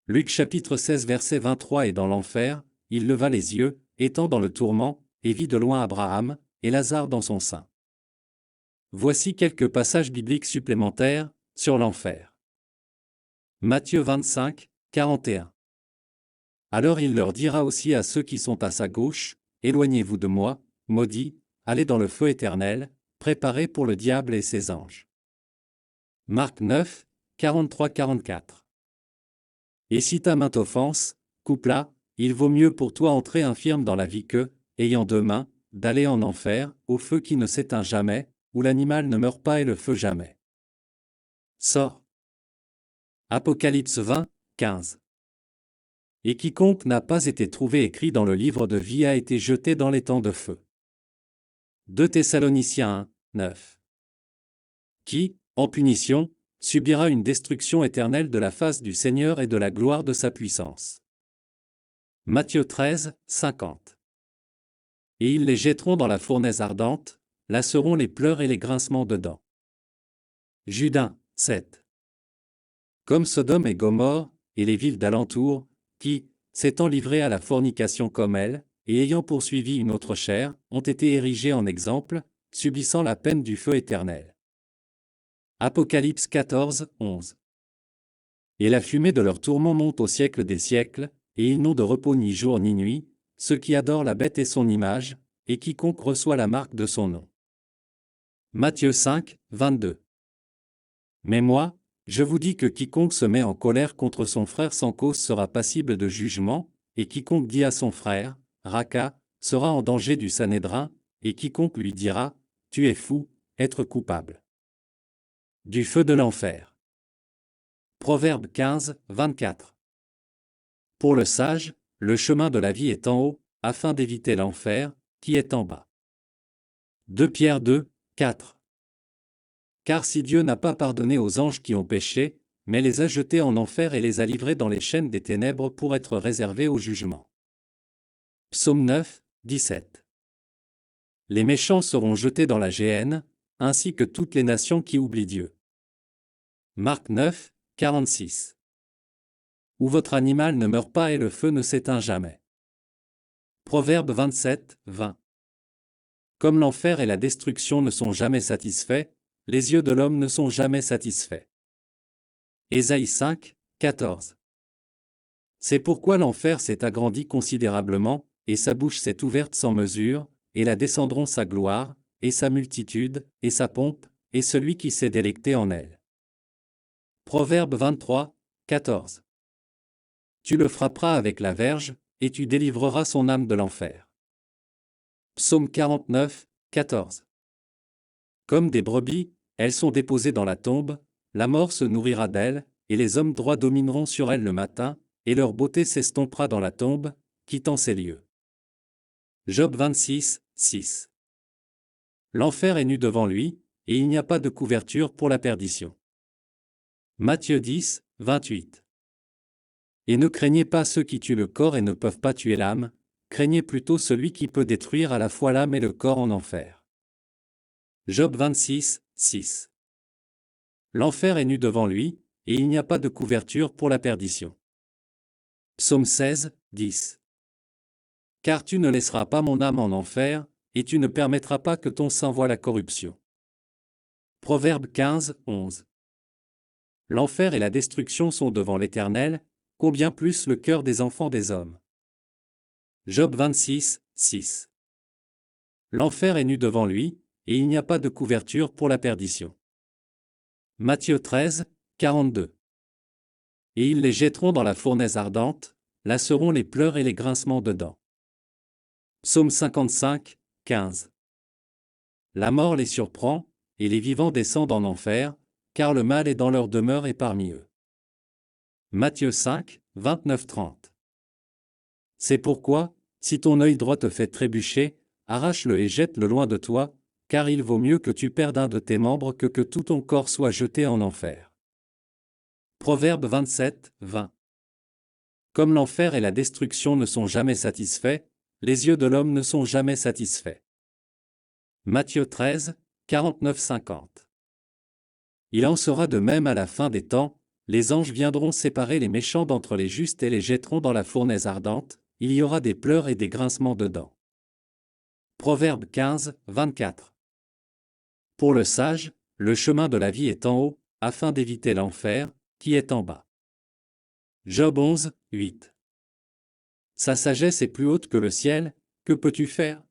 Luc chapitre 16 verset 23. Et dans l'enfer, il leva les yeux, étant dans le tourment, et vit de loin Abraham, et Lazare dans son sein. Voici quelques passages bibliques supplémentaires, sur l'enfer. Matthieu 25, 41. Alors il leur dira aussi à ceux qui sont à sa gauche, éloignez-vous de moi, maudits, allez dans le feu éternel, préparé pour le diable et ses anges. Marc 9, 43-44. Et si ta main t'offense, coupe-la, il vaut mieux pour toi entrer infirme dans la vie que, ayant deux mains, d'aller en enfer, au feu qui ne s'éteint jamais, où l'animal ne meurt pas et le feu jamais. Sors. Apocalypse 20, 15. Et quiconque n'a pas été trouvé écrit dans le livre de vie a été jeté dans l'étang de feu. 2 Thessaloniciens 1, 9. Qui, en punition, subira une destruction éternelle de la face du Seigneur et de la gloire de sa puissance. Matthieu 13, 50. Et ils les jetteront dans la fournaise ardente, là seront les pleurs et les grincements de dents. Jude 1, 7. Comme Sodome et Gomorrhe, et les villes d'alentour, qui, s'étant livrées à la fornication comme elles, et ayant poursuivi une autre chair, ont été érigées en exemple, subissant la peine du feu éternel. Apocalypse 14, 11. Et la fumée de leur tourment monte au siècle des siècles, et ils n'ont de repos ni jour ni nuit, ceux qui adorent la bête et son image, et quiconque reçoit la marque de son nom. Matthieu 5, 22. Mais moi, je vous dis que quiconque se met en colère contre son frère sans cause sera passible de jugement, et quiconque dit à son frère, Raka, sera en danger du Sanhédrin, et quiconque lui dira, tu es fou, être coupable du feu de l'enfer. Proverbe 15, 24. Pour le sage, le chemin de la vie est en haut, afin d'éviter l'enfer, qui est en bas. 2 Pierre 2, 4. Car si Dieu n'a pas pardonné aux anges qui ont péché, mais les a jetés en enfer et les a livrés dans les chaînes des ténèbres pour être réservés au jugement. Psaume 9, 17. Les méchants seront jetés dans la géhenne, ainsi que toutes les nations qui oublient Dieu. Marc 9, 46. Où votre animal ne meurt pas et le feu ne s'éteint jamais. Proverbe 27, 20. Comme l'enfer et la destruction ne sont jamais satisfaits, les yeux de l'homme ne sont jamais satisfaits. Ésaïe 5, 14. C'est pourquoi l'enfer s'est agrandi considérablement, et sa bouche s'est ouverte sans mesure, et là descendront sa gloire, et sa multitude, et sa pompe, et celui qui s'est délecté en elle. Proverbe 23, 14. Tu le frapperas avec la verge, et tu délivreras son âme de l'enfer. Psaume 49, 14. Comme des brebis, elles sont déposées dans la tombe, la mort se nourrira d'elles, et les hommes droits domineront sur elles le matin, et leur beauté s'estompera dans la tombe, quittant ces lieux. Job 26, 6. L'enfer est nu devant lui, et il n'y a pas de couverture pour la perdition. Matthieu 10, 28. Et ne craignez pas ceux qui tuent le corps et ne peuvent pas tuer l'âme, craignez plutôt celui qui peut détruire à la fois l'âme et le corps en enfer. Job 26, 6. L'enfer est nu devant lui, et il n'y a pas de couverture pour la perdition. Psaume 16, 10. Car tu ne laisseras pas mon âme en enfer, et tu ne permettras pas que ton sang voie la corruption. Proverbe 15, 11. L'enfer et la destruction sont devant l'Éternel, combien plus le cœur des enfants des hommes. Job 26, 6. L'enfer est nu devant lui, et il n'y a pas de couverture pour la perdition. Matthieu 13, 42. Et ils les jetteront dans la fournaise ardente, là seront les pleurs et les grincements de dents. Psaume 55, 15. La mort les surprend, et les vivants descendent en enfer, car le mal est dans leur demeure et parmi eux. Matthieu 5, 29-30. C'est pourquoi, si ton œil droit te fait trébucher, arrache-le et jette-le loin de toi, car il vaut mieux que tu perdes un de tes membres que tout ton corps soit jeté en enfer. Proverbe 27, 20. Comme l'enfer et la destruction ne sont jamais satisfaits, les yeux de l'homme ne sont jamais satisfaits. Matthieu 13, 49-50. Il en sera de même à la fin des temps, Les anges viendront séparer les méchants d'entre les justes et les jetteront dans la fournaise ardente, il y aura des pleurs et des grincements de dents. Proverbe 15, 24. Pour le sage, le chemin de la vie est en haut, afin d'éviter l'enfer, qui est en bas. Job 11, 8. Sa sagesse est plus haute que le ciel, que peux-tu faire?